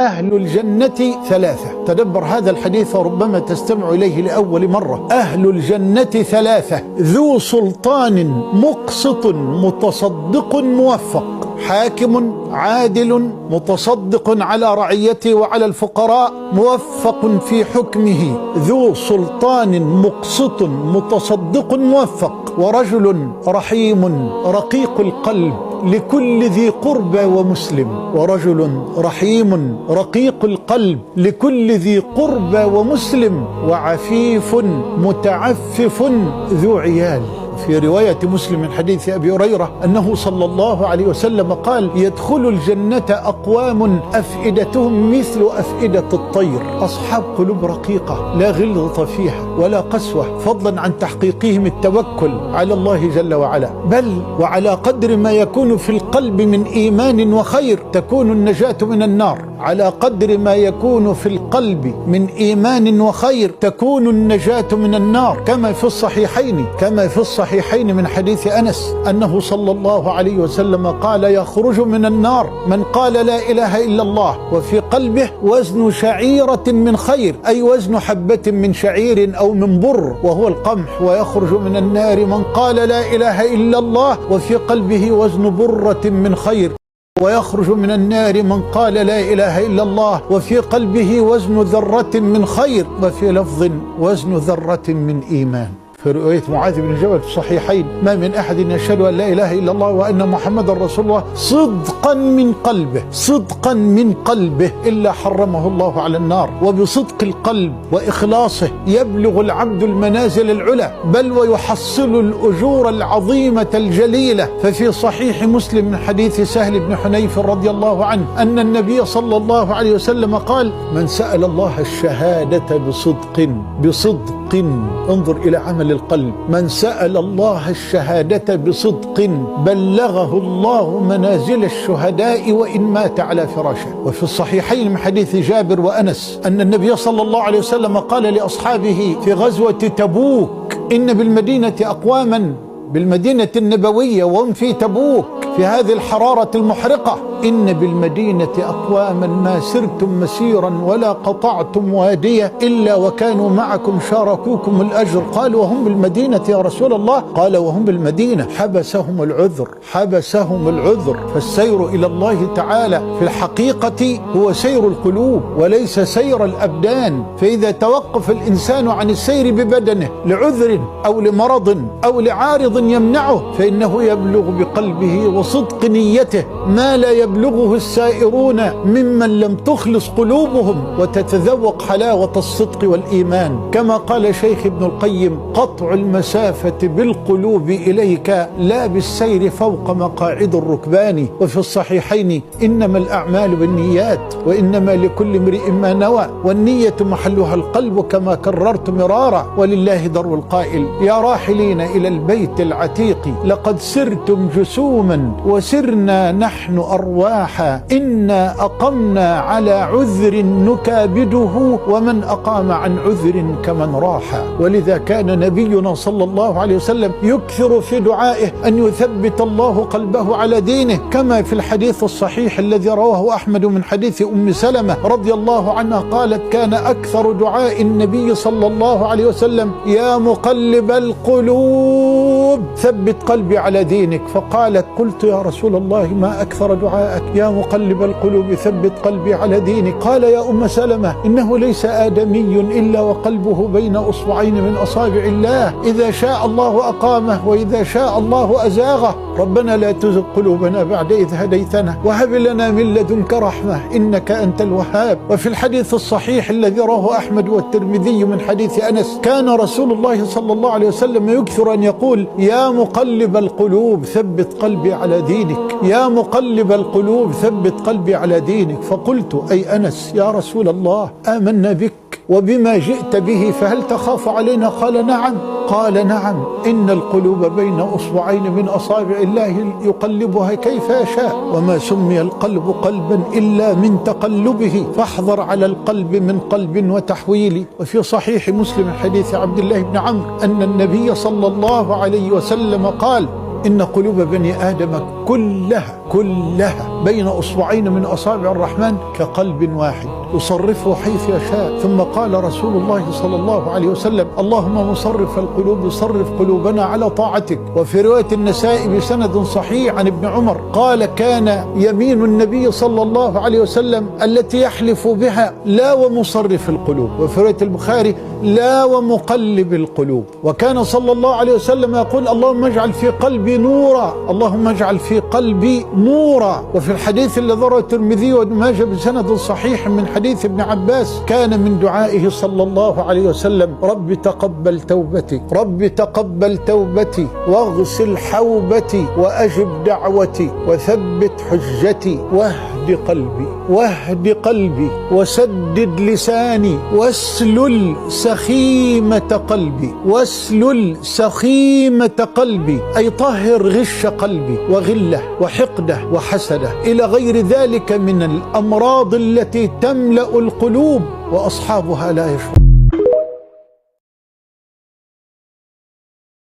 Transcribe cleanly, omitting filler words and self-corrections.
أهل الجنة ثلاثة. تدبر هذا الحديث وربما تستمع إليه لأول مرة. أهل الجنة ثلاثة: ذو سلطان مقسط متصدق موفق، حاكم عادل متصدق على رعيته وعلى الفقراء موفق في حكمه. ذو سلطان مقسط متصدق موفق، ورجل رحيم رقيق القلب لكل ذي قربى ومسلم. ورجل رحيم رقيق القلب لكل ذي قربى ومسلم، وعفيف متعفف ذو عيال. في رواية مسلم من حديث أبي هريرة أنه صلى الله عليه وسلم قال: يدخل الجنة أقوام أفئدتهم مثل أفئدة الطير، أصحاب قلوب رقيقة لا غلظة فيها ولا قسوة، فضلا عن تحقيقهم التوكل على الله جل وعلا. بل وعلى قدر ما يكون في القلب من إيمان وخير تكون النجاة من النار. على قدر ما يكون في القلب من إيمان وخير تكون النجاة من النار، كما في الصحيحين من حديث أنس أنه صلى الله عليه وسلم قال: يخرج من النار من قال لا إله إلا الله وفي قلبه وزن شعيرة من خير، أي وزن حبة من شعير أو من بر وهو القمح. ويخرج من النار من قال لا إله إلا الله وفي قلبه وزن برة من خير. ويخرج من النار من قال لا إله إلا الله وفي قلبه وزن ذرة من خير، وفي لفظ وزن ذرة من إيمان. في رواية معاذ بن جبل في الصحيحين: ما من أحد يشهد أن لا إله إلا الله وأن محمد رسول الله صدقا من قلبه إلا حرمه الله على النار. وبصدق القلب وإخلاصه يبلغ العبد المنازل العلى، بل ويحصل الأجور العظيمة الجليلة. ففي صحيح مسلم من حديث سهل بن حنيف رضي الله عنه أن النبي صلى الله عليه وسلم قال: من سأل الله الشهادة بصدق، انظر إلى عمل القلب، من سأل الله الشهادة بصدق بلغه الله منازل الشهداء وإن مات على فراشه. وفي الصحيحين من حديث جابر وأنس أن النبي صلى الله عليه وسلم قال لأصحابه في غزوة تبوك: إن بالمدينة أقواما، بالمدينة النبوية وهم في تبوك في هذه الحرارة المحرقة، إن بالمدينة أقواما ما سرتم مسيرا ولا قطعتم وادية إلا وكانوا معكم شاركوكم الأجر. قالوا: وهم بالمدينة يا رسول الله؟ قال: وهم بالمدينة حبسهم العذر. فالسير إلى الله تعالى في الحقيقة هو سير القلوب وليس سير الأبدان. فإذا توقف الإنسان عن السير ببدنه لعذر أو لمرض أو لعارض يمنعه، فإنه يبلغ بقلبه وصدق نيته ما لا يبلغه السائرون ممن لم تخلص قلوبهم وتتذوق حلاوة الصدق والإيمان. كما قال شيخ ابن القيم: قطع المسافة بالقلوب إليك لا بالسير فوق مقاعد الركبان. وفي الصحيحين: إنما الأعمال بالنيات وإنما لكل امرئ ما نوى، والنية محلها القلب كما كررت مرارا، ولله در القائل: يا راحلين إلى البيت العتيق لقد سرتم جسوما وسرنا نحن أرواحا، إنا أقمنا على عذر نكابده ومن أقام عن عذر كمن راح. ولذا كان نبينا صلى الله عليه وسلم يكثر في دعائه أن يثبت الله قلبه على دينه، كما في الحديث الصحيح الذي رواه أحمد من حديث أم سلمة رضي الله عنها قالت: كان أكثر دعاء النبي صلى الله عليه وسلم: يا مقلب القلوب ثبت قلبي على دينك. فقالت: قلت يا رسول الله ما أكثر دعائك يا مقلب القلوب ثبت قلبي على دينك؟ قال: يا أم سلمة، إنه ليس آدمي إلا وقلبه بين أصبعين من أصابع الله، إذا شاء الله أقامه وإذا شاء الله أزاغه. ربنا لا تزغ قلوبنا بعد إذ هديتنا وهب لنا من لدنك رحمة إنك أنت الوهاب. وفي الحديث الصحيح الذي رواه أحمد والترمذي من حديث أنس كان رسول الله صلى الله عليه وسلم يكثر أن يقول: يا مقلب القلوب ثبت قلبي على دينك، يا مقلب القلوب ثبت قلبي على دينك. فقلت: أي أنس يا رسول الله، آمنا بك وبما جئت به، فهل تخاف علينا؟ قال: نعم. قال: نعم، إن القلوب بين أصبعين من أصابع الله يقلبها كيف يشاء، وما سمي القلب قلبا إلا من تقلبه، فاحذر على القلب من قلب وتحويل. وفي صحيح مسلم حديث عبد الله بن عمرو أن النبي صلى الله عليه وسلم قال: إن قلوب بني آدم كلها بين أصبعين من أصابع الرحمن كقلب واحد يصرفه حيث يشاء. ثم قال رسول الله صلى الله عليه وسلم: اللهم مصرف القلوب صرف قلوبنا على طاعتك. وفي رواية النسائي بسند صحيح عن ابن عمر قال: كان يمين النبي صلى الله عليه وسلم التي يحلف بها لا ومصرف القلوب. وفي رواية البخاري: لا ومقلب القلوب. وكان صلى الله عليه وسلم يقول: اللهم اجعل في قلبي نورا، اللهم اجعل في قلبي نورا. وفي الحديث الذي رواه الترمذي وابن ماجه بسند صحيح من حديث ابن عباس كان من دعائه صلى الله عليه وسلم: رب تقبل توبتي، رب تقبل توبتي، واغسل حوبتي، واجب دعوتي، وثبت حجتي، واهد قلبي، وسدد لساني، واسلل سخيمة قلبي، أي طهر غش قلبي وغله وحقده وحسده إلى غير ذلك من الأمراض التي تملأ القلوب وأصحابها لا يشعرون.